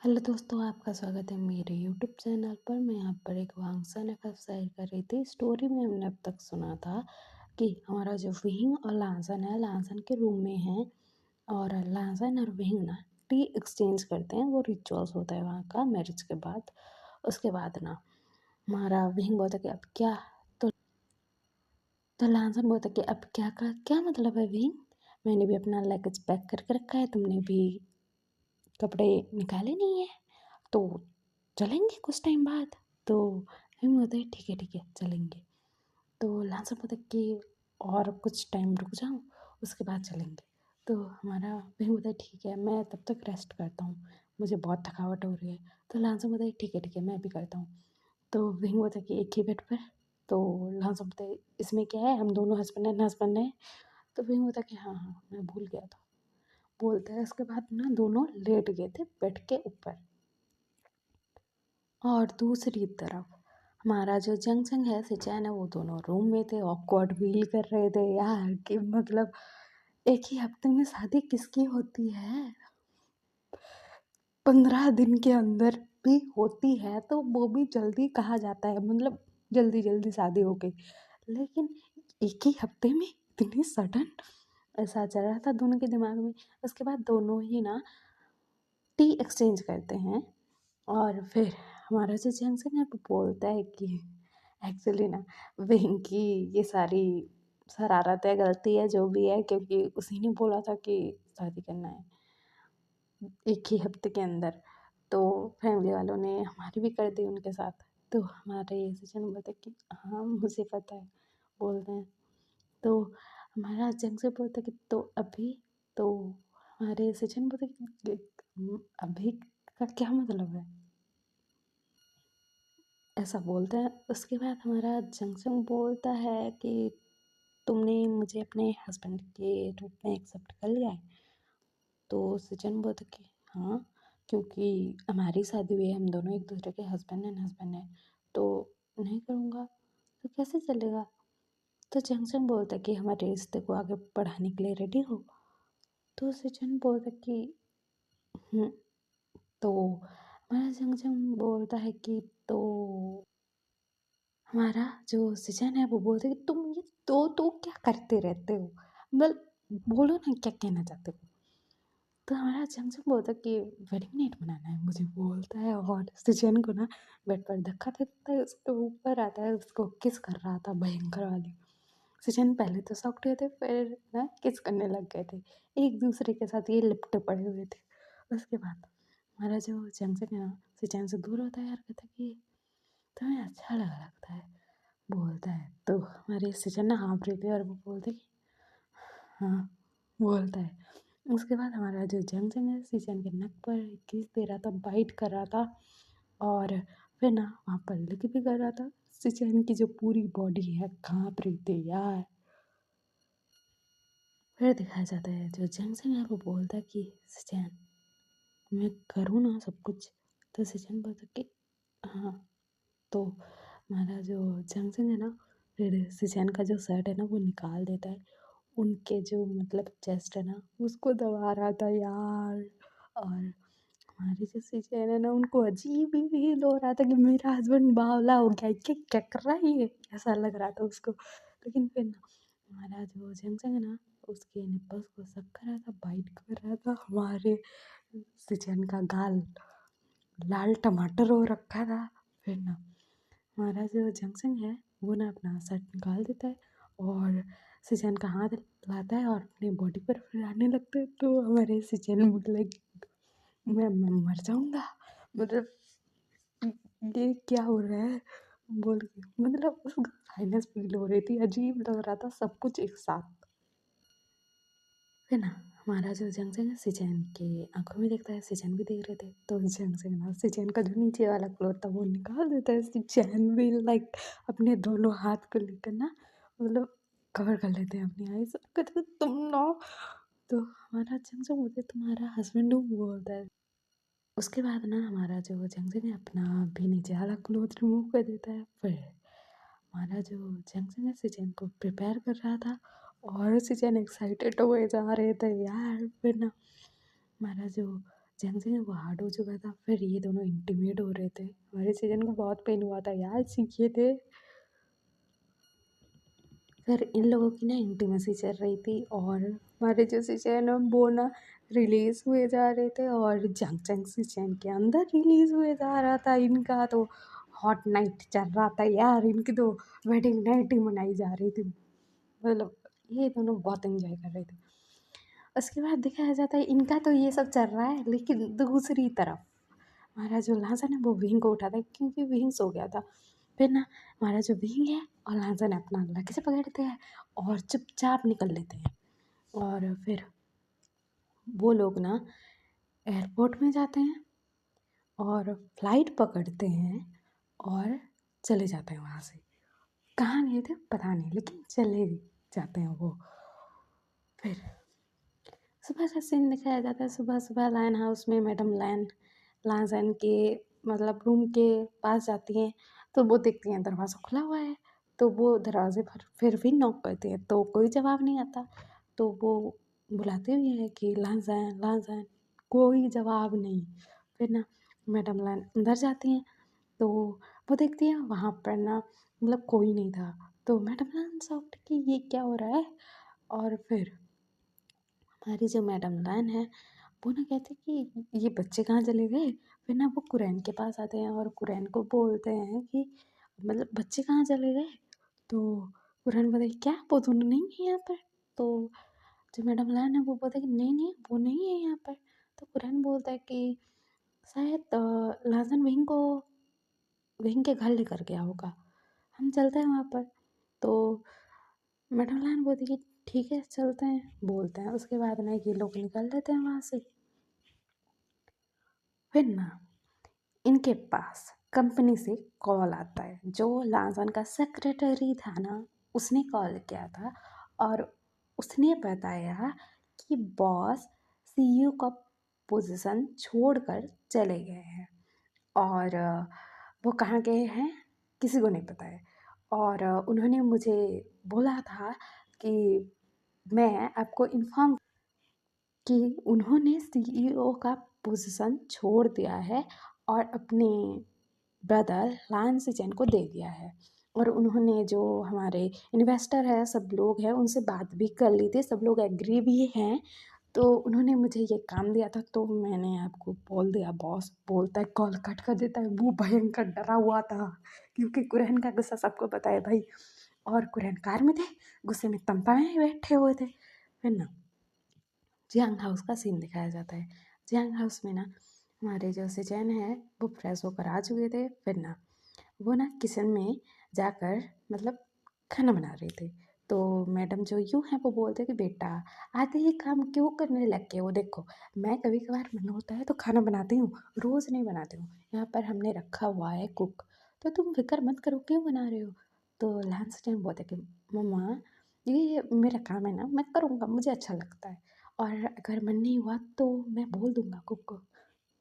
Hello दोस्तों, आपका स्वागत है मेरे यूट्यूब चैनल पर। मैं यहाँ पर एक वांगसन एफएफ शेयर कर रही थी। स्टोरी में हमने अब तक सुना था कि हमारा जो विहिंग और लांसन है, लांसन के रूम में है और लांसन और विहिंग ना टी एक्सचेंज करते हैं। वो रिचुअल्स होता है वहाँ का मैरिज के बाद। उसके बाद ना हमारा विहिंग बोलता है कि अब क्या। तो लांसन बोलता है कि अब क्या का क्या मतलब है विहिंग, मैंने भी अपना लगेज पैक करके रखा है, तुमने भी कपड़े निकाले नहीं है, तो चलेंगे कुछ टाइम बाद। तो हम बोलते हैं ठीक है चलेंगे। तो लांसर बोलते हैं कि और कुछ टाइम रुक जाओ, उसके बाद चलेंगे। तो हमारा वही बोलता है ठीक है, मैं तब तक रेस्ट करता हूँ, मुझे बहुत थकावट हो रही है। तो लांसर बोलता है ठीक है मैं भी करता हूँ। तो वही बोलता है कि एक ही बेड पर। तो लांसर बोलते है इसमें क्या है, हम दोनों हस्बैंड हैं। तो वही बोलता है कि हाँ मैं भूल गया था। बोलते हैं उसके बाद ना दोनों लेट गए थे बेड के ऊपर। और दूसरी तरफ हमारा जो जंगसंग है, सिचैन है, वो दोनों रूम में थे, ऑकवर्ड फील कर रहे थे यार कि मतलब एक ही हफ्ते में शादी किसकी होती है, 15 दिन के अंदर भी होती है तो वो भी जल्दी कहा जाता है, मतलब जल्दी जल्दी शादी हो गई। लेकिन एक ही हफ्ते में इतनी सडन, ऐसा चल रहा था दोनों के दिमाग में। उसके बाद दोनों ही ना टी एक्सचेंज करते हैं। और फिर हमारा जो जैंसन है वो बोलता है कि एक्चुअली ना विंग की ये सारी शरारत है, गलती है, जो भी है, क्योंकि उसी ने बोला था कि शादी करना है एक ही हफ्ते के अंदर। तो फैमिली वालों ने हमारी भी कर दी उनके साथ। तो हमारे ये सचिन बोलते कि हाँ मुझे पता है, बोलते हैं। तो हमारा जंक्शन बोलता कि तो अभी, तो हमारे सचिन बोलते कि अभी का क्या मतलब है, ऐसा बोलते हैं। उसके बाद हमारा जंक्शन बोलता है कि तुमने मुझे अपने हस्बैंड के रूप में एक्सेप्ट कर लिया है। तो सचिन बोलता कि हाँ, क्योंकि हमारी शादी हुई है, हम दोनों एक दूसरे के हस्बैंड हैं, तो नहीं करूँगा तो कैसे चलेगा। तो जंक्शन बोलता है कि हमारे रिश्ते को आगे बढ़ाने के लिए रेडी हो। तो सचिन बोलता कि हम्म। तो हमारा जंक्शन बोलता है कि तो हमारा जो सजन है वो बोलते कि तुम ये तो क्या करते रहते हो, मतलब बोलो ना क्या कहना चाहते हो। तो हमारा जंक्शन बोलता कि वेडिंग नाइट मनाना है मुझे, बोलता है। और सजन को ना बेड पर धक्का देता है, उसके ऊपर आता है, उसको किस कर रहा था भयंकर वाली। सजन पहले तो शॉक्ड हुए थे, फिर ना किस करने लग गए थे एक दूसरे के साथ, ये लिपटे पड़े हुए थे। उसके बाद हमारा जो जंक्शन है ना सजन से दूर होता है यार, कहता है कि तुम्हें अच्छा लगता है, बोलता है। तो हमारे सचिन ना हाँफ रहे थे और वो बोलते कि हाँ, बोलता है। उसके बाद हमारा जो जंक्शन है सचिन के नक पर किस दे रहा था, बाइट कर रहा था। और फिर ना वहाँ पर लिख भी कर रहा था। सचिन की जो पूरी बॉडी है काँप रही थी यार। फिर दिखाया जाता है जो जंक्शन है वो बोलता है कि सचिन मैं करूँ ना सब कुछ। तो सचिन बोलता कि हाँ। तो हमारा जो जंक्शन है ना फिर सचिन का जो शर्ट है ना वो निकाल देता है, उनके जो मतलब चेस्ट है ना उसको दबा रहा था यार। और हमारी जो सचिन है ना उनको अजीब ही फील हो रहा था कि मेरा हस्बैंड बावला हो गया है, क्या क्या कर रहा है ये, ऐसा लग रहा था उसको। लेकिन फिर ना हमारा जो जंक्शन है ना उसके निप्पल्स को सब कर रहा था, बाइट कर रहा था। हमारे सचिन का गाल लाल टमाटर हो रखा था। फिर ना हमारा जो जंक्शन है वो ना अपना शर्ट निकाल देता है और सिचन का हाथ लाता है और अपनी बॉडी पर फैलाने लगता है। तो हमारे सिचन बोले मैं मर जाऊंगा, मतलब ये क्या हो रहा है, बोल के मतलब उसको साइनस फील हो रही थी, अजीब लग रहा था सब कुछ एक साथ। फिर ना हमारा जो जंक्शन है सिचन के आंखों में देखता है, सिचन भी देख रहे थे। तो जंक्शन ना सिचन का जो नीचे वाला क्लॉथ था वो निकाल देता है। सिचन भी लाइक अपने दोनों हाथ को लेकर ना मतलब कवर कर लेते हैं अपनी आईज, कहते हैं, तुम ना। तो हमारा जंक्शन बोलते तुम्हारा हस्बैंड हूँ, वो होता है। उसके बाद ना हमारा जो जंक्शन है अपना भी नीचे वाला क्लॉथ रिमूव कर देता है। फिर हमारा जो जंक्शन है सिचन को प्रिपेयर कर रहा था और सिचन एक्साइटेड हुए जा रहे थे यार। फिर ना हमारा जो जंक्शन वो हार्ड हो चुका था, फिर ये दोनों इंटीमेट हो रहे थे। हमारे सीजन को बहुत पेन हुआ था यार, सीखे थे। फिर इन लोगों की ना इंटीमेसी चल रही थी और हमारे जो सीजन है वो ना रिलीज़ हुए जा रहे थे और जंक्शन सीजन के अंदर रिलीज़ हुए जा रहा था। इनका तो हॉट नाइट चल रहा था यार, इनकी तो वेडिंग नाइट ही मनाई जा रही थी। मतलब ये दोनों बहुत एंजॉय कर रहे थे। उसके बाद दिखाया जाता है इनका तो ये सब चल रहा है, लेकिन दूसरी तरफ हमारा जो लांसन है वो विंग को उठाता है क्योंकि विंग सो गया था। फिर ना हमारा जो विंग है और लांसन अपना लकी से पकड़ते हैं और चुपचाप निकल लेते हैं। और फिर वो लोग ना एयरपोर्ट में जाते हैं और फ्लाइट पकड़ते हैं और चले जाते हैं वहाँ से। कहाँ गए थे पता नहीं, लेकिन चले जाते हैं वो। फिर सुबह का सीन दिखाया जाता है। सुबह सुबह लाइन हाउस में मैडम लाजन के मतलब रूम के पास जाती हैं, तो वो देखती हैं दरवाज़ा खुला हुआ है। तो वो दरवाजे पर फिर भी नॉक करती हैं, तो कोई जवाब नहीं आता। तो वो बुलाते भी हैं कि लाजन लाजन, कोई जवाब नहीं। फिर ना मैडम लाइन अंदर जाती हैं, तो वो देखती हैं वहाँ पर ना मतलब कोई नहीं था। तो मैडम लाइन सॉफ्ट कि ये क्या हो रहा है। और फिर हमारी जो मैडम लाइन है वो ना कहते कि ये बच्चे कहाँ चले गए। फिर ना वो कुरैन के पास आते हैं और कुरैन को बोलते हैं कि मतलब बच्चे कहाँ चले गए। तो कुरैन बोलते क्या वो दोनों नहीं है यहाँ पर। तो जो मैडम लाइन है वो बोलते हैं कि नहीं नहीं वो नहीं है यहाँ पर। तो कुरैन बोलता है कि शायद लाजन वहीं के घर लेकर गया होगा, हम चलते हैं वहाँ पर। तो मैडम लाइन बोलती कि ठीक है चलते हैं, बोलते हैं। उसके बाद ना ये लोग निकल लेते हैं वहाँ से। फिर ना इनके पास कंपनी से कॉल आता है। जो लाजन का सेक्रेटरी था ना, उसने कॉल किया था और उसने बताया कि बॉस सीईओ का पोजीशन छोड़कर चले गए हैं और वो कहाँ गए हैं किसी को नहीं पता है। और उन्होंने मुझे बोला था कि मैं आपको इन्फॉर्म कि उन्होंने सीईओ का पोजीशन छोड़ दिया है और अपने ब्रदर लायन सिचन को दे दिया है। और उन्होंने जो हमारे इन्वेस्टर है सब लोग हैं उनसे बात भी कर ली थी, सब लोग एग्री भी हैं। तो उन्होंने मुझे ये काम दिया था, तो मैंने आपको बोल दिया। बॉस बोलता है, कॉल कट कर देता है। वो भयंकर डरा हुआ था क्योंकि कुरैन का गुस्सा सबको पता है भाई। और कुरैन कार में थे, गुस्से में तंता में बैठे हुए थे। फिर ना जियांग हाउस का सीन दिखाया जाता है। जियांग हाउस में ना हमारे जो सिचैन है वो फ्रेश होकर आ चुके थे। फिर ना वो ना किचन में जाकर मतलब खाना बना रहे थे। तो मैडम जो यूँ है वो बोलते कि बेटा आधे ही काम क्यों करने लग गए हो। देखो मैं कभी कभार मन होता है तो खाना बनाती हूँ, रोज़ नहीं बनाती हूँ। यहाँ पर हमने रखा हुआ है कुक, तो तुम फिक्र मत करो क्यों बना रहे हो। तो लांस टाइम बोलते कि मम्मा ये मेरा काम है ना, मैं करूँगा, मुझे अच्छा लगता है। और अगर मन नहीं हुआ तो मैं बोल दूँगा कुक को।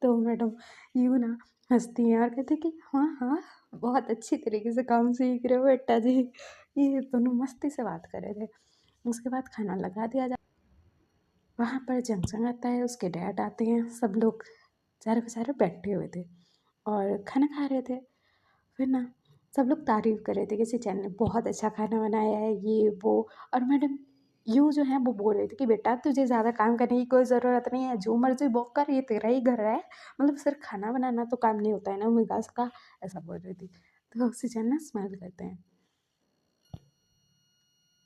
तो मैडम यूँ ना हँसती हैं और कहती कि हाँ हाँ बहुत अच्छी तरीके से काम सीख रहे हो बेटा जी। ये दोनों मस्ती से बात कर रहे थे। उसके बाद खाना लगा दिया जा वहाँ पर जंक्शन आता है, उसके डैड आते हैं, सब लोग चारों के चारों बैठे हुए थे और खाना खा रहे थे। फिर ना सब लोग तारीफ़ कर रहे थे कि सिचैन ने बहुत अच्छा खाना बनाया है ये वो। और मैडम यूँ जो है वो बोल रही थी कि बेटा तुझे ज़्यादा काम करने की कोई ज़रूरत नहीं है, जो मर्ज़ी वो कर, ये तेरा ही घर है। मतलब सिर्फ खाना बनाना तो काम नहीं होता है ना मिगास का, ऐसा बोल रही थी। तो सिचैन ना स्माइल करते हैं।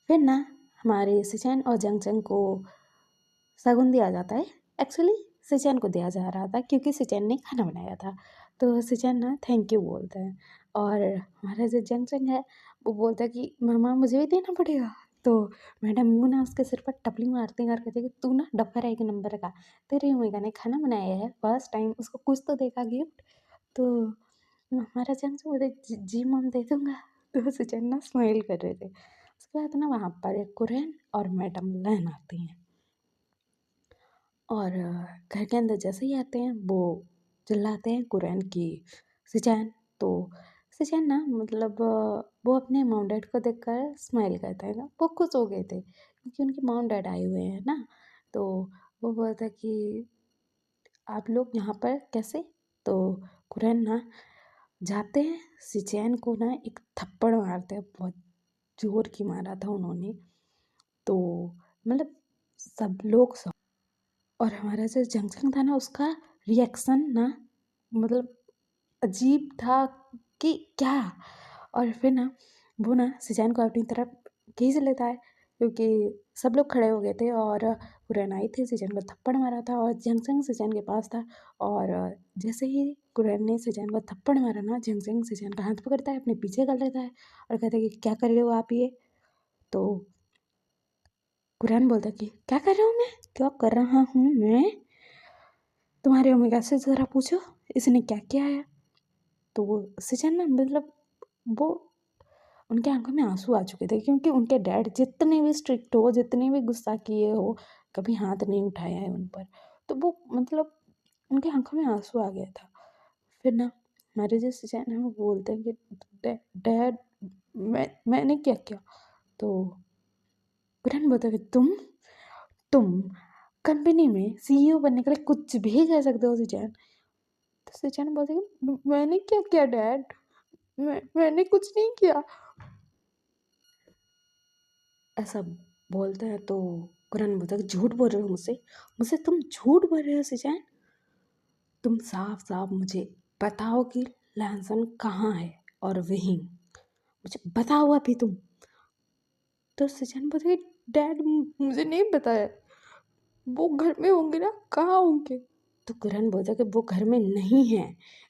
फिर ना हमारे सिचैन और जंगचंग को शगुन दिया जाता है। एक्चुअली सिचैन को दिया जा रहा था क्योंकि सिचैन ने खाना बनाया था। तो सिचैन ना थैंक यू बोलता है और हमारा जो जंगचंग है वो बोलता है कि मामा मुझे भी देना पड़ेगा। तो मैडम यूँ ना उसके सिर पर टपली मारती हैं और कहती है कि तू ना डफर है एक नंबर का, तेरे उमेगा ने खाना बनाया है फर्स्ट टाइम, उसको कुछ तो देगा गिफ्ट। तो हमारा जंगचंग बोलते जी जी मम दे दूँगा। तो सिचैन ना स्माइल कर रहे थे। उसके बाद ना वहाँ पर एक कुरैन और मैडम लैन आती हैं और घर के अंदर जैसे ही आते हैं वो चिल्लाते हैं कुरैन की सिचैन। तो सिचैन ना मतलब वो अपने मॉम डैड को देखकर स्माइल करता है ना, वो खुश हो गए थे क्योंकि उनके मॉम डैड आए हुए हैं ना। तो वो बोलता है कि आप लोग यहाँ पर कैसे? तो कुरैन ना जाते हैं, सिचैन को ना एक थप्पड़ मारते हैं, बहुत जोर की मारा था उन्होंने। तो मतलब सब लोग और हमारा जो जंक्शन था ना उसका रिएक्शन ना मतलब अजीब था कि क्या। और फिर ना वो ना सिचैन को अपनी तरफ खींच लेता है, क्योंकि सब लोग खड़े हो गए थे और कुरैन आई थी, सिचैन को थप्पड़ मारा था और जंक्शन सिचैन के पास था। और जैसे ही कुरैन ने सिचैन को थप्पड़ मारा ना, जंक्शन सिचैन का हाथ पकड़ता है, अपने पीछे कर लेता है और कहता है कि क्या कर रहे हो आप ये। तो कुरैन बोलता है कि क्या कर रहा हूँ मैं, क्या कर रहा हूँ मैं, तुम्हारे ओमेगा से ज़रा पूछो इसने क्या किया है। तो वो सिचैन ना मतलब वो उनके आंखों में आंसू आ चुके थे, क्योंकि उनके डैड जितने भी स्ट्रिक्ट हो, जितने भी गुस्सा किए हो, कभी हाथ नहीं उठाया है उन पर। तो वो मतलब उनके आंखों में आंसू आ गया था। फिर ना हमारे जो सिचैन है वो बोलते हैं कि डैड मैंने क्या किया। तो कुरैन बोलता है कि तुम कंपनी में सीईओ बनने के लिए कुछ भी कर सकते हो सिचैन। तो सिचैन बोलते हैं कि मैंने क्या किया डैड, मैंने कुछ नहीं किया, ऐसा बोलते हैं। तो कुरैन बोलता है कि झूठ बोल रहे हो मुझसे, मुझसे तुम झूठ बोल रहे हो सिचैन, तुम साफ साफ मुझे बताओ कि लैंसन कहाँ है और वहीं, मुझे बताओ अभी तुम। तो सिचैन बोलता है डैड मुझे नहीं बताया, वो घर में होंगे ना, कहाँ होंगे। तो कुरैन बोलता है कि वो घर में नहीं है,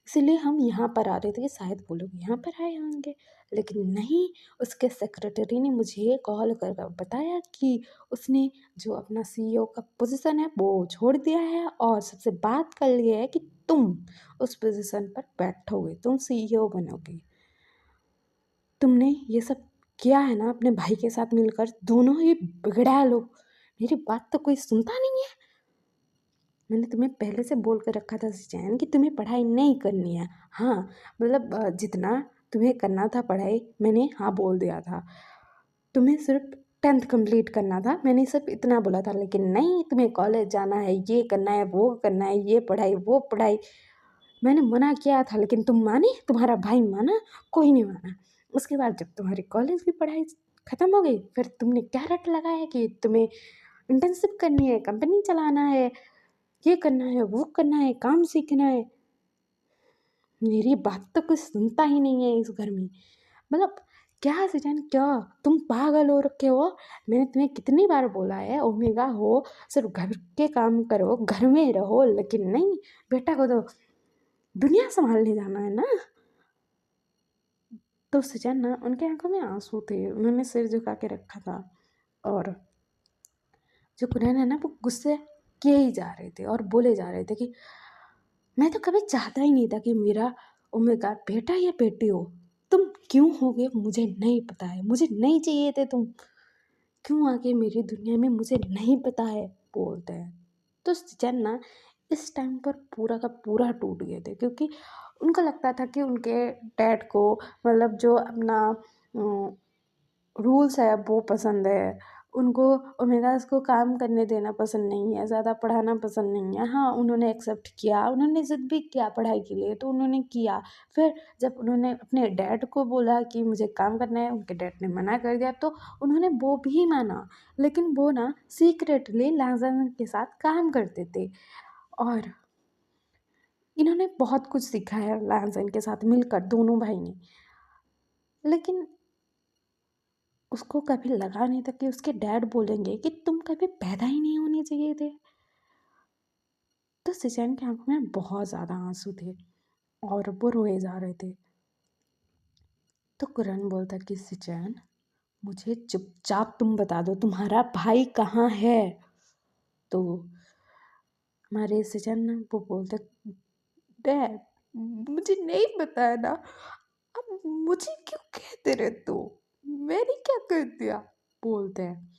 इसीलिए हम यहाँ पर आ रहे थे कि शायद वो लोग यहाँ पर आए होंगे, लेकिन नहीं। उसके सेक्रेटरी ने मुझे कॉल कर बताया कि उसने जो अपना सीईओ का पोजीशन है वो छोड़ दिया है और सबसे बात कर लिया है कि तुम उस पोजीशन पर बैठोगे, तुम सीईओ बनोगे। तुमने ये सब किया है ना अपने भाई के साथ मिलकर, दोनों ही बिगड़ा लोग, मेरी बात तो कोई सुनता नहीं है। मैंने तुम्हें पहले से बोल कर रखा था सिचैन कि तुम्हें पढ़ाई नहीं करनी है। हाँ मतलब जितना तुम्हें करना था पढ़ाई मैंने हाँ बोल दिया था, तुम्हें सिर्फ 10th कंप्लीट करना था, मैंने सिर्फ इतना बोला था, लेकिन नहीं तुम्हें कॉलेज जाना है, ये करना है, वो करना है, ये पढ़ाई वो पढ़ाई, मैंने मना किया था लेकिन तुम माने, तुम्हारा भाई माना, कोई नहीं माना। उसके बाद जब तुम्हारी कॉलेज की पढ़ाई ख़त्म हो गई, फिर तुमने क्या रट लगाया कि तुम्हें इंटर्नशिप करनी है, कंपनी चलाना है, ये करना है, वो करना है, काम सीखना है। मेरी बात तो कोई सुनता ही नहीं है इस घर में। मतलब क्या सिचैन, क्या तुम पागल हो रखे हो। मैंने तुम्हें कितनी बार बोला है ओमेगा हो, सिर्फ घर के काम करो, घर में रहो, लेकिन नहीं, बेटा को तो दुनिया संभालने जाना है ना। तो सिचैन ना उनके आंखों में आंसू थे, उन्होंने सिर झुका के रखा था। और जो कुरैन है ना वो गुस्से किए ही जा रहे थे और बोले जा रहे थे कि मैं तो कभी चाहता ही नहीं था कि मेरा ओमेगा बेटा या बेटी हो, तुम क्यों हो गए मुझे नहीं पता है, मुझे नहीं चाहिए थे तुम, क्यों आ गए मेरी दुनिया में मुझे नहीं पता है, बोलते हैं। तो सिचैन ना इस टाइम पर पूरा का पूरा टूट गए थे, क्योंकि उनको लगता था कि उनके डैड को मतलब जो अपना रूल्स है वो पसंद है, उनको ओमेगास को काम करने देना पसंद नहीं है, ज़्यादा पढ़ाना पसंद नहीं है। हाँ उन्होंने एक्सेप्ट किया, उन्होंने ज़िद भी किया पढ़ाई के लिए तो उन्होंने किया। फिर जब उन्होंने अपने डैड को बोला कि मुझे काम करना है, उनके डैड ने मना कर दिया तो उन्होंने वो भी माना, लेकिन वो ना सीक्रेटली लैंजन के साथ काम करते थे। और इन्होंने बहुत कुछ सीखा है लैंजन के साथ मिलकर दोनों भाई ने, लेकिन उसको कभी लगा नहीं था कि उसके डैड बोलेंगे कि तुम कभी पैदा ही नहीं होने चाहिए थे। तो सिचैन की आंखों में बहुत ज़्यादा आंसू थे और वो रोए जा रहे थे। तो कुरैन बोलता कि सिचैन मुझे चुपचाप तुम बता दो तुम्हारा भाई कहाँ है। तो हमारे सिचैन ना वो बोलते डैड मुझे नहीं पता है ना, अब मुझे क्यों कहते रहते हो, मैंने क्या कर दिया, बोलते हैं।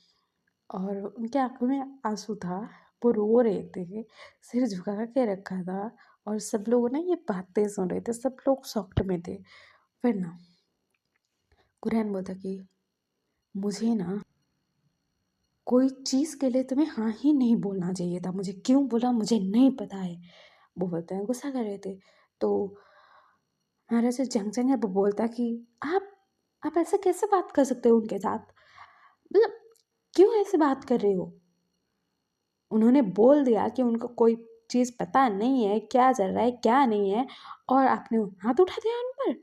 और उनकी आंखों में आंसू था, वो रो रहे थे, सिर झुका के रखा था और सब लोग ना ये बातें सुन रहे थे, सब लोग शॉक्ड में थे। फिर ना कुरैन बोलता कि मुझे ना कोई चीज़ के लिए तुम्हें हाँ ही नहीं बोलना चाहिए था, मुझे क्यों बोला मुझे नहीं पता है, वो बोलते हैं गुस्सा कर रहे थे। तो हमारा जो जंगजंग है वो बोलता कि आप ऐसे कैसे बात कर सकते हो उनके साथ, मतलब क्यों ऐसे बात कर रहे हो। उन्होंने बोल दिया कि उनको कोई चीज़ पता नहीं है, क्या चल रहा है क्या नहीं है, और आपने हाथ उठा दिया उन पर।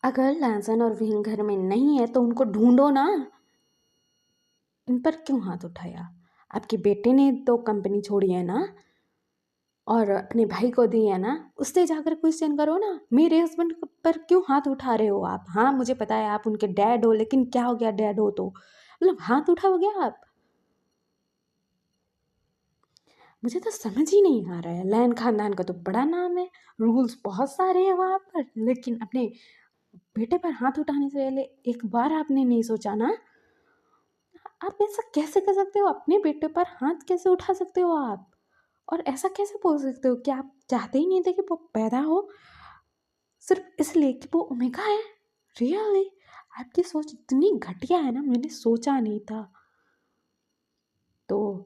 अगर लाजन और विंग घर में नहीं है तो उनको ढूंढो ना, इन पर क्यों हाथ उठाया। आपके बेटे ने तो कंपनी छोड़ी है ना, और अपने भाई को दी है ना, उससे जाकर क्वेश्चन करो ना। मेरे हस्बैंड पर क्यों हाथ उठा रहे हो आप। हाँ मुझे पता है आप उनके डैड हो, लेकिन क्या हो गया डैड हो तो, मतलब हाथ उठाओगे आप। मुझे तो समझ ही नहीं आ रहा है। लैन खानदान का तो बड़ा नाम है, रूल्स बहुत सारे हैं वहाँ पर, लेकिन अपने बेटे पर हाथ उठाने से पहले एक बार आपने नहीं सोचा ना। आप ऐसा कैसे कर सकते हो, अपने बेटे पर हाथ कैसे उठा सकते हो आप, और ऐसा कैसे बोल सकते हो कि आप चाहते ही नहीं थे कि वो पैदा हो, सिर्फ इसलिए कि वो ओमेगा है। रियली आपकी सोच इतनी घटिया है ना, मैंने सोचा नहीं था। तो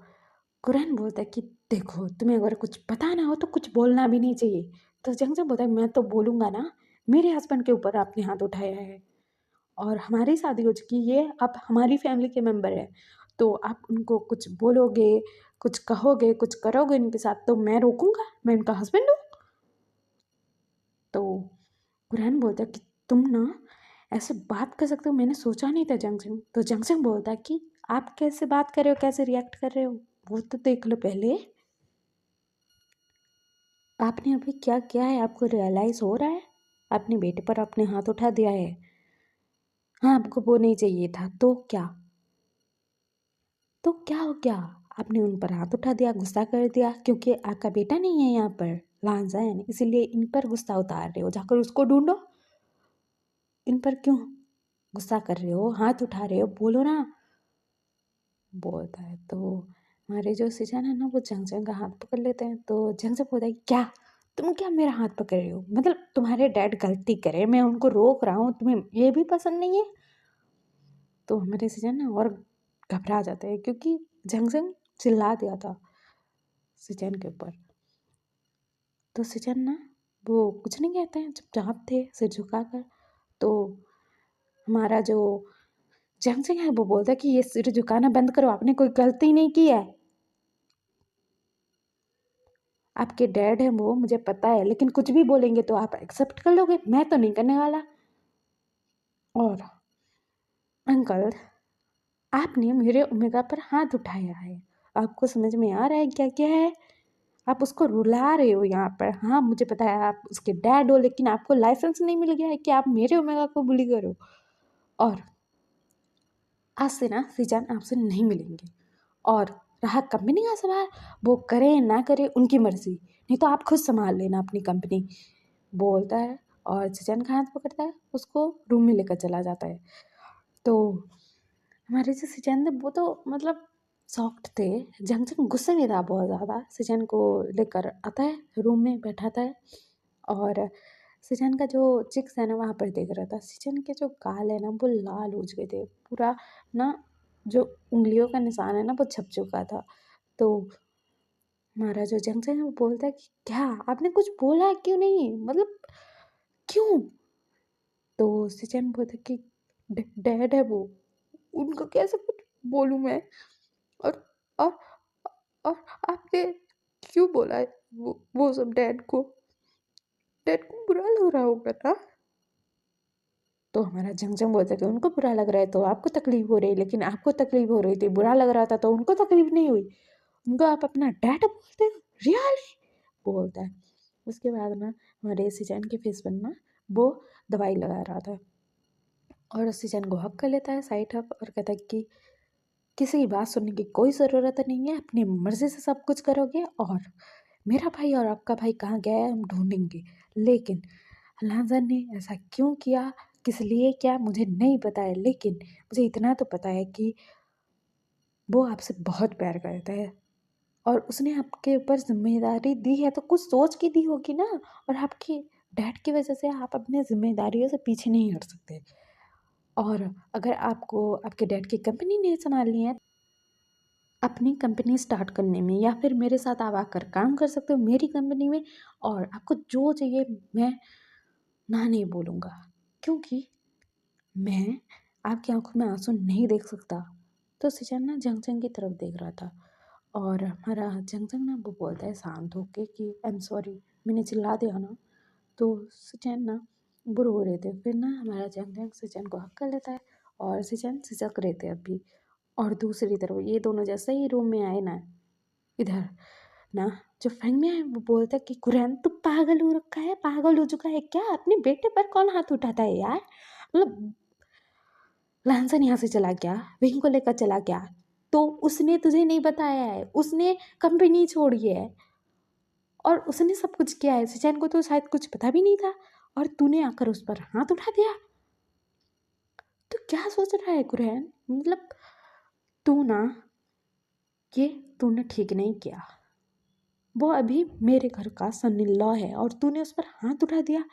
कुरैन बोलता है कि देखो तुम्हें अगर कुछ पता ना हो तो कुछ बोलना भी नहीं चाहिए। तो जंगजंग बोलता है मैं तो बोलूँगा ना, मेरे हस्बैंड के ऊपर आपने हाथ उठाया है और हमारी शादी हो चुकी है, ये अब हमारी फैमिली के मेंबर है, तो आप उनको कुछ बोलोगे, कुछ कहोगे, कुछ करोगे इनके साथ तो मैं रोकूंगा, मैं उनका हस्बैंड हूँ। तो कुरैन बोलता है कि तुम ना ऐसे बात कर सकते हो, मैंने सोचा नहीं था जंगजंग। तो जंगजंग बोलता है कि आप कैसे बात कर रहे हो, कैसे रिएक्ट कर रहे हो, वो तो देख लो पहले। आपने अभी क्या किया है, आपको रियलाइज़ हो रहा है। अपने बेटे पर आपने हाथ उठा दिया है। हाँ आपको वो नहीं चाहिए था तो क्या, तो क्या हो गया। आपने उन पर हाथ उठा दिया, गुस्सा कर दिया, क्योंकि आपका बेटा नहीं है यहाँ पर लांजान, इसीलिए इन पर गुस्सा उतार रहे हो। जाकर उसको ढूंढो, इन पर क्यों गुस्सा कर रहे हो, हाथ उठा रहे हो, बोलो ना। बोलता है तो हमारे जो सिजान है ना वो जंगजंग का हाथ पकड़ लेते हैं। तो जंगजंग बोलता है क्या, तुम क्या मेरा हाथ पकड़ रहे हो, मतलब तुम्हारे डैड गलती करे, मैं उनको रोक रहा हूँ, तुम्हें ये भी पसंद नहीं है। तो हमारे सिजान ना और घबरा जाते हैं, क्योंकि जंगजंग चिल्ला दिया था सिचन के ऊपर। तो सिचन ना वो कुछ नहीं कहते हैं, चुपचाप थे सिर झुकाकर। तो हमारा जो जंगजंग है वो बोलता है कि ये सिर झुकाना बंद करो, आपने कोई गलती नहीं की है, आपके डैड हैं वो मुझे पता है, लेकिन कुछ भी बोलेंगे तो आप एक्सेप्ट कर लोगे, मैं तो नहीं करने वाला। और अंकल आपने मेरे ओमेगा पर हाथ उठाया है, आपको समझ में आ रहा है क्या क्या है। आप उसको रुला रहे हो यहाँ पर। हाँ मुझे पता है आप उसके डैड हो, लेकिन आपको लाइसेंस नहीं मिल गया है कि आप मेरे ओमेगा को बुली करो। और आज से ना सीजान आपसे नहीं मिलेंगे। और रहा कंपनी का सवाल, वो करें ना करें उनकी मर्जी, नहीं तो आप खुद संभाल लेना अपनी कंपनी, बोलता है। और सीजान का हाथ पकड़ता है, उसको रूम में लेकर चला जाता है। तो हमारे जो सिचन थे वो तो मतलब सॉफ्ट थे। जंगजंग गुस्से में था बहुत ज़्यादा, सिचन को लेकर आता है रूम में बैठाता है। और सिचन का जो चिक्स है ना वहाँ पर देख रहा था। सिचन के जो गाल है ना वो लाल हो चुके थे पूरा ना, जो उंगलियों का निशान है ना वो छप चुका था। तो हमारा जो जंगजंग है वो बोलता है कि क्या आपने कुछ बोला क्यों नहीं, मतलब क्यों। तो सिचन बोलता है कि डैड है वो, उनको कैसे कुछ बोलूँ मैं। और और और आपने क्यों बोला है वो सब डैड को, डैड को बुरा लग रहा होगा ना। तो हमारा जंगजंग बोलता है कि उनको बुरा लग रहा है तो आपको तकलीफ हो रही है, लेकिन आपको तकलीफ हो रही थी, बुरा लग रहा था तो उनको तकलीफ नहीं हुई, उनको आप अपना डैड बोलते हो, रियली, बोलता है। उसके बाद ना हमारे सिजन के फेस पर ना वो दवाई लगा रहा था, और सिजन को हक कर लेता है साइड हक, और कहता है कि किसी की बात सुनने की कोई ज़रूरत नहीं है, अपनी मर्ज़ी से सब कुछ करोगे, और मेरा भाई और आपका भाई कहाँ गया है हम ढूंढेंगे, लेकिन लाजन ने ऐसा क्यों किया, किस लिए क्या मुझे नहीं पता है, लेकिन मुझे इतना तो पता है कि वो आपसे बहुत प्यार करता है, और उसने आपके ऊपर जिम्मेदारी दी है तो कुछ सोच के दी होगी ना। और आपके डैड की वजह से आप अपने जिम्मेदारियों से पीछे नहीं हट सकते। और अगर आपको आपके डैड की कंपनी नहीं संभालनी है अपनी कंपनी स्टार्ट करने में, या फिर मेरे साथ आप आकर काम कर सकते हो मेरी कंपनी में, और आपको जो चाहिए मैं ना नहीं बोलूँगा, क्योंकि मैं आपकी आंखों में आंसू नहीं देख सकता। तो सिचन ना जंगजंग की तरफ देख रहा था, और हमारा जंगजंग ना वो बोलता है शांत होके कि आई एम सॉरी, मैंने चिल्ला दिया ना। तो सिचन ना बुर हो रहे थे, फिर ना हमारा जंगजंग सिचन को हक कर लेता है, और सिचन सिसक रहे थे अभी। और दूसरी तरफ ये दोनों जैसे ही रूम में आए ना, इधर ना जो फेंग में है वो बोलता है कि कुरैन तू पागल हो रखा है, पागल हो चुका है क्या? अपने बेटे पर कौन हाथ उठाता है यार? मतलब लहसन यहाँ से चला गया, वहीं को लेकर चला गया, तो उसने तुझे नहीं बताया है, उसने कंपनी छोड़ी है और उसने सब कुछ किया है। सचैन को तो शायद कुछ पता भी नहीं था, और तूने आकर उस पर हाथ उठा दिया। तो क्या सोच रहा है कुरैन? मतलब तू ना, ये तूने ठीक नहीं किया। वो अभी मेरे घर का सन इन लॉ है और तूने उस पर हाथ उठा दिया।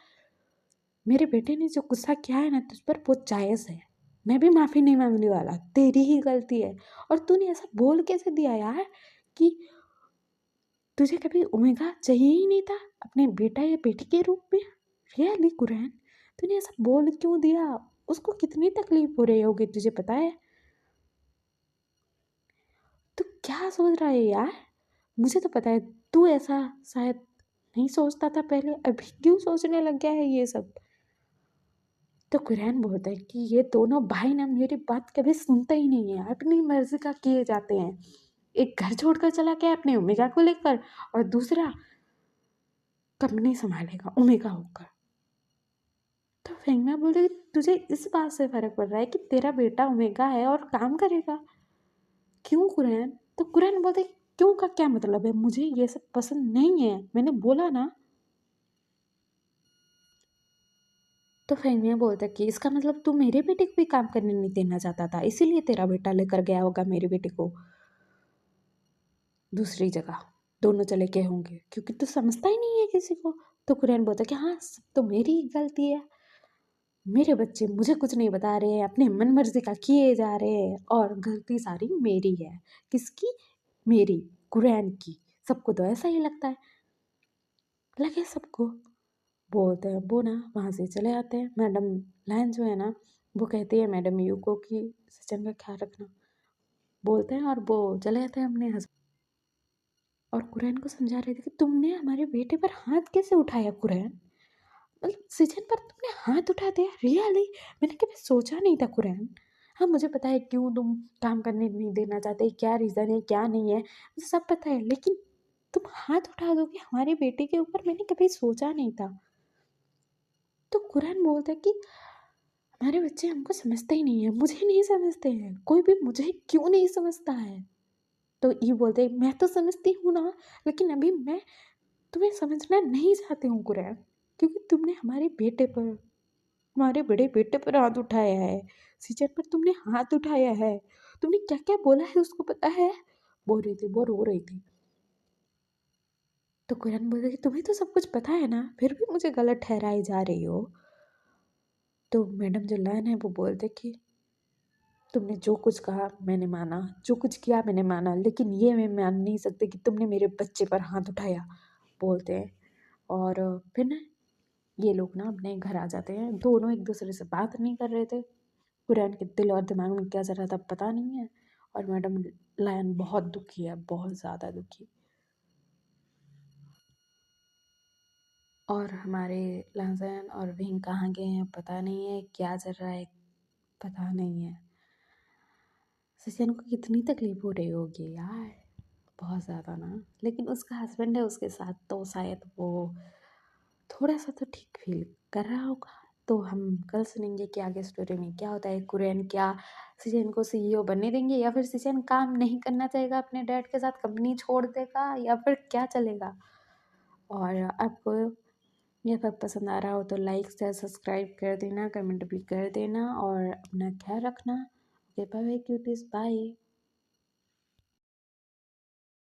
मेरे बेटे ने जो गुस्सा किया है ना तुझ पर, वो जायज़ है। मैं भी माफ़ी नहीं मांगने वाला, तेरी ही गलती है। और तूने ऐसा बोल कैसे दिया यार कि तुझे कभी ओमेगा चाहिए ही नहीं था अपने बेटा या बेटी के रूप में? रियली कुरैन, तूने ऐसा बोल क्यों दिया? उसको कितनी तकलीफ हो रही होगी तुझे पता है? तू क्या सोच रहा है यार? मुझे तो पता है तू ऐसा शायद नहीं सोचता था पहले, अभी क्यों सोचने लग गया है ये सब? तो कुरैन बोलता है कि ये दोनों भाई ना मेरी बात कभी सुनते ही नहीं है, अपनी मर्जी का किए जाते हैं। एक घर छोड़कर चला गया अपने ओमेगा को लेकर, और दूसरा कंपनी संभालेगा ओमेगा होकर। तो फेंगना बोलते कि तुझे इस बात से फर्क पड़ रहा है कि तेरा बेटा ओमेगा है और काम करेगा, क्यों कुरैन? तो कुरैन बोलते क्यों का क्या मतलब है, मुझे ये सब पसंद नहीं है, मैंने बोला ना। तो फेंगना बोलता कि इसका मतलब तू मेरे बेटे को भी काम करने नहीं देना चाहता था, इसीलिए तेरा बेटा लेकर गया होगा मेरे बेटे को दूसरी जगह। दोनों चले गए होंगे क्योंकि तू समझता ही नहीं है किसी को। तो कुरैन बोलता कि हाँ, सब तो मेरी ही गलती है, मेरे बच्चे मुझे कुछ नहीं बता रहे हैं, अपने मन मर्जी का किए जा रहे हैं, और गलती सारी मेरी है। किसकी? मेरी, कुरैन की। सबको तो ऐसा ही लगता है, लगे सबको। बोलते हैं वो ना वहाँ से चले आते हैं। मैडम लाइन जो है ना, वो कहती है मैडम यू को कि सचिन का ख्याल रखना, बोलते हैं, और वो चले जाते हैं अपने हस्बैंड। और कुरैन को समझा रहे थे कि तुमने हमारे बेटे पर हाथ कैसे उठाया कुरैन? मतलब सचिन पर तुमने हाथ उठा दिया, रियली? मैंने कभी सोचा नहीं था कुरैन। हाँ मुझे पता है क्यों तुम काम करने नहीं देना चाहते, क्या रीज़न है क्या नहीं है, मुझे सब पता है, लेकिन तुम हाथ उठा दोगे हमारे बेटे के ऊपर, मैंने कभी सोचा नहीं था। तो कुरैन बोलता है कि हमारे बच्चे हमको समझते ही नहीं है, मुझे नहीं समझते हैं, कोई भी मुझे क्यों नहीं समझता है? तो ये बोलते हैं मैं तो समझती हूँ ना, लेकिन अभी मैं तुम्हें समझना नहीं चाहती हूँ कुरैन, क्योंकि तुमने हमारे बेटे पर, हमारे बड़े बेटे पर हाथ उठाया है, सीजर पर तुमने हाथ उठाया है। तुमने क्या क्या बोला है उसको पता है? बोल रही थी, बोर हो रही थी। तो कुरैन बोलते कि तुम्हें तो सब कुछ पता है ना, फिर भी मुझे गलत ठहराई जा रही हो। तो मैडम जो लाइन है वो बोलते कि तुमने जो कुछ कहा मैंने माना, जो कुछ किया मैंने माना, लेकिन ये मैं मान नहीं सकती कि तुमने मेरे बच्चे पर हाथ उठाया, बोलते हैं। और फिर ना ये लोग ना अपने घर आ जाते हैं। दोनों एक दूसरे से बात नहीं कर रहे थे, कुरैन के दिल और दिमाग में क्या चल रहा था पता नहीं है। और मैडम लायन बहुत दुखी है, बहुत ज़्यादा दुखी। और हमारे लहजन और विंग कहाँ गए हैं पता नहीं है, क्या चल रहा है पता नहीं है। सचिन को कितनी तकलीफ हो रही होगी यार, बहुत ज़्यादा ना। लेकिन उसका हस्बैंड है उसके साथ, तो शायद वो थोड़ा सा तो ठीक फील कर रहा होगा। तो हम कल सुनेंगे कि आगे स्टोरी में क्या होता है। कुरैन क्या सिचन को सीईओ बनने देंगे, या फिर सिचन काम नहीं करना चाहेगा अपने डैड के साथ, कंपनी छोड़ देगा, या फिर क्या चलेगा। और आपको यह सब पसंद आ रहा हो तो लाइक शेयर सब्सक्राइब कर देना, कमेंट भी कर देना, और अपना ख्याल रखना। Okay bye bye cuties, bye.